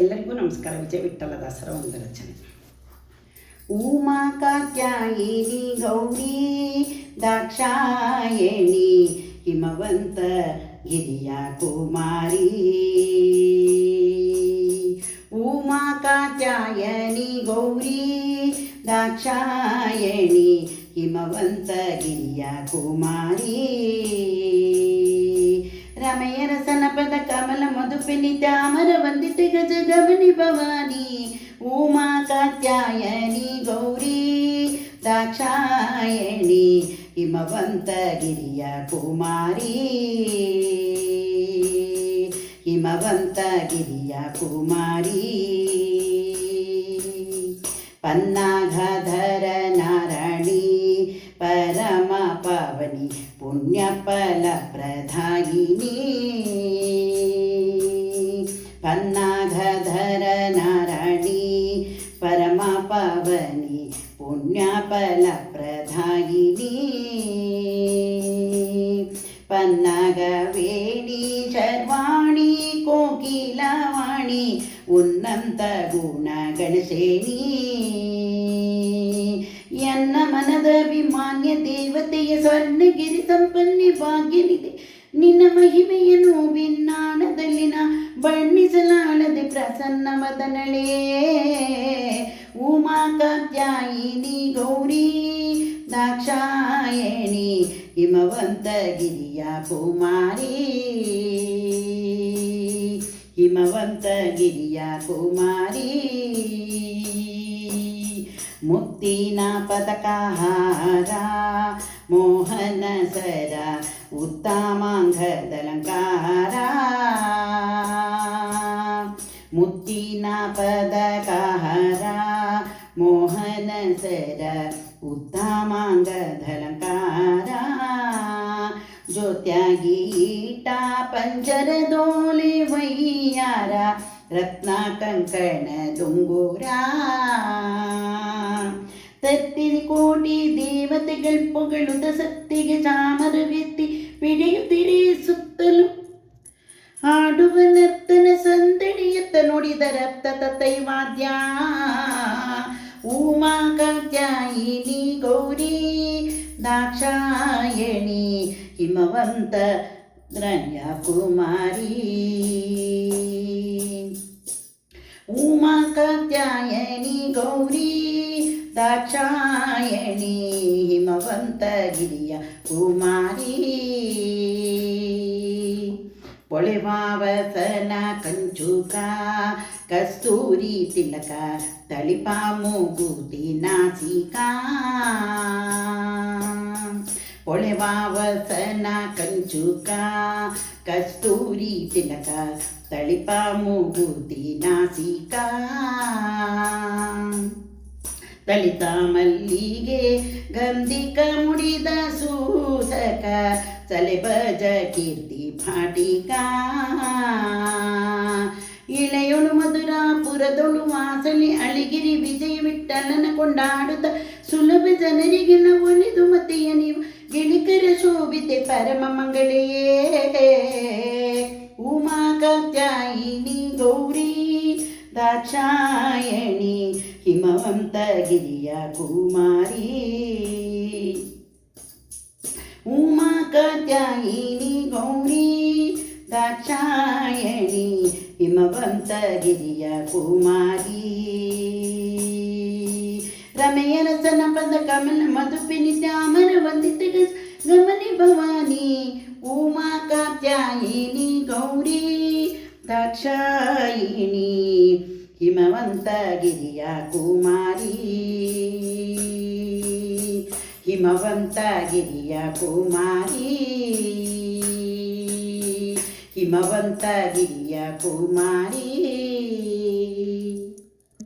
ಎಲ್ಲರಿಗೂ ನಮಸ್ಕಾರ. ವಿಜಯ ವಿಠಲದಾಸರ ಒಂದು ರಚನೆ. ಉಮಾ ಕಾತ್ಯಾಯಿನಿ ಗೌರಿ ದಾಕ್ಷಾಯಣಿ ಹಿಮವಂತ ಗಿರಿಯ ಕುಮಾರಿ. ಉಮಾ ಕಾತ್ಯಾಯನಿ ಗೌರಿ ದಾಕ್ಷಾಯಣಿ ಹಿಮವಂತ ಗಿರಿಯ ಕುಮಾರಿ. ರಮಯರ ಸನಪದ ಕಮಲ ಮಧುಪಿನಿ ತ್ಯಾಮರ ವಂದಿತ ಗಜ ಗಮನಿ ಭವಾನಿ. ಉಮಾ ಕಾತ್ಯಾಯನಿ ಗೌರಿ ದಾಕ್ಷಾಯಣಿ ಹಿಮವಂತ ಗಿರಿಯ ಕುಮಾರಿ. ಹಿಮವಂತ ಗಿರಿಯ ಕುಮಾರಿ. ಪನ್ನಾಘಧರ ನಾರಾಯಣಿ ಪರಮ ಪಾವನಿ ಪುಣ್ಯ ಫಲ ಪ್ರದಾಯಿನಿ. ಪನ್ನಾಘಧರ ನಾರಾಯಣಿ ಪರಮ ಪಾವನಿ ಪುಣ್ಯ ಫಲ ಪ್ರದಾಯಿನಿ. ಪನ್ನಗವೇಣಿ ಶರ್ವಾಣಿ ಕೋಕಿಲವಾಣಿ ಉನ್ನತ ಗುಣ ಗಣಸೇಣಿ. ಎನ್ನ ಮನದ ಅಭಿಮಾನ್ಯ ದೇವತೆಯ ಸ್ವರ್ಣಗಿರಿ ಸಂಪನ್ನಿ ಭಾಗ್ಯನಿದೆ. ನಿನ್ನ ಮಹಿಮೆಯನ್ನು ಭಿನ್ನಾಣದಲ್ಲಿನ ಬಣ್ಣಿಸಲಾಳದೆ ಪ್ರಸನ್ನ ವದನಳೇ. ಉಮಾ ಕಾತ್ಯಾಯಿನಿ ಗೌರಿ ದಾಕ್ಷಾಯಣಿ ಹಿಮವಂತ ಗಿರಿಯ ಕುಮಾರಿ. ಹಿಮವಂತ ಗಿರಿಯ ಕುಮಾರಿ. ಮುತ್ತಿನ ಪದಕಹಾರ ಮೋಹನ ಸರ ಉತ್ತಮಾಂಗದಲಂಕಾರ. ಮುತ್ತಿನ ಪದಕಹಾರ ಮೋಹನ ಸರ ಉತ್ತಮಾಂಗದಲಂಕಾರ. ಜ್ಯೋತ್ಯಾಗೀಟ ಪಂಜರದೋಲೆ ವೈಯಾರ ರತ್ನ ಕಂಕಣ ದುಂಗೂರ. ತತ್ತಿರಿ ಕೋಟಿ ದೇವತೆಗಳು ಪೊಗಳುತ್ತ ಸತ್ತಿಗೆ ಚಾಮರವೆತ್ತಿ ಪಿಡಿಯುತ್ತಿರಿ ಸುತ್ತಲೂ ಹಾಡುವ ನರ್ತನ ಸಂದಡಿಯತ್ತ ನುಡಿದ ರಕ್ತ ತೈವಾದ್ಯ. ಉಮಾ ಕಾತ್ಯಾಯಿನಿ ಗೌರಿ ದಾಕ್ಷಾಯಣಿ ಹಿಮವಂತ ದ್ರನ್ಯ ಕುಮಾರಿ. ಉಮಾ ಕಾತ್ಯಾಯನಿ ಗೌರಿ ದಾಕ್ಷಾಯಣಿ ಹಿಮವಂತ ಗಿರಿಯ ಕುಮಾರಿ. ಪೊಳೆವಾವಸನ ಕಂಚುಕ ಕಸ್ತೂರಿ ತಿಲಕ ತಳಿಪ ಮೂಗುತಿ ನಾಸಿಕ. ಪೊಳೆವಾವಸನ ಕಂಚುಕ ಕಸ್ತೂರಿ ತಿಲಕ ತಳಿಪ ಮೂಗುತಿ ನಾಸಿಕ. ತಳಿತ ಮಲ್ಲಿಗೆ ಗಂಧಿಕ ಮುಡಿದ ಸೂಸಕ ಸಲೆಬಜ ಕೀರ್ತಿ ಫಾಟಿಕ. ಇಳೆಯೊಳು ಮಧುರಾಪುರದೊಳು ವಾಸಲಿ ಅಳಿಗಿರಿ ವಿಜಯ ವಿಠಲನ ಕೊಂಡಾಡುತ್ತ ಸುಲಭ ಜನರಿಗೆ ಒಲಿದು ಮತೆಯ ನೀವು ಗಿಳಿಕರ ಶೋಭಿತೆ ಪರಮ ಮಂಗಳೆಯೇ. ಉಮಾ ಕಾತ್ಯಾಯಿನಿ ಗೌರಿ ದಾಕ್ಷಾಯಣಿ ಹಿಮವಂತ ಗಿರಿಯ ಕುಮಾರಿ. ಉಮಾ ಕಾತ್ಯಾಯಿನಿ ಗೌರಿ ದಾಕ್ಷಾಯಣಿ ಹಿಮವಂತ ಗಿರಿಯ ಕುಮಾರಿ. ರಮೆಯರ ಸನಪದ ಕಮಲ ಮಧುಪಿನಿ ತ್ಯಾಮರ ವಂದಿತ ಗಮನಿ ಭವಾನಿ. ಉಮಾ ಕಾತ್ಯಾಯಿನಿ ಗೌರಿ ದಾಕ್ಷಾಯಿಣಿ ಹಿಮವಂತ ಗಿರಿಯ ಕುಮಾರಿ. ಹಿಮವಂತ ಗಿರಿಯ ಕುಮಾರಿ. ಹಿಮವಂತ ಗಿರಿಯ ಕುಮಾರಿ.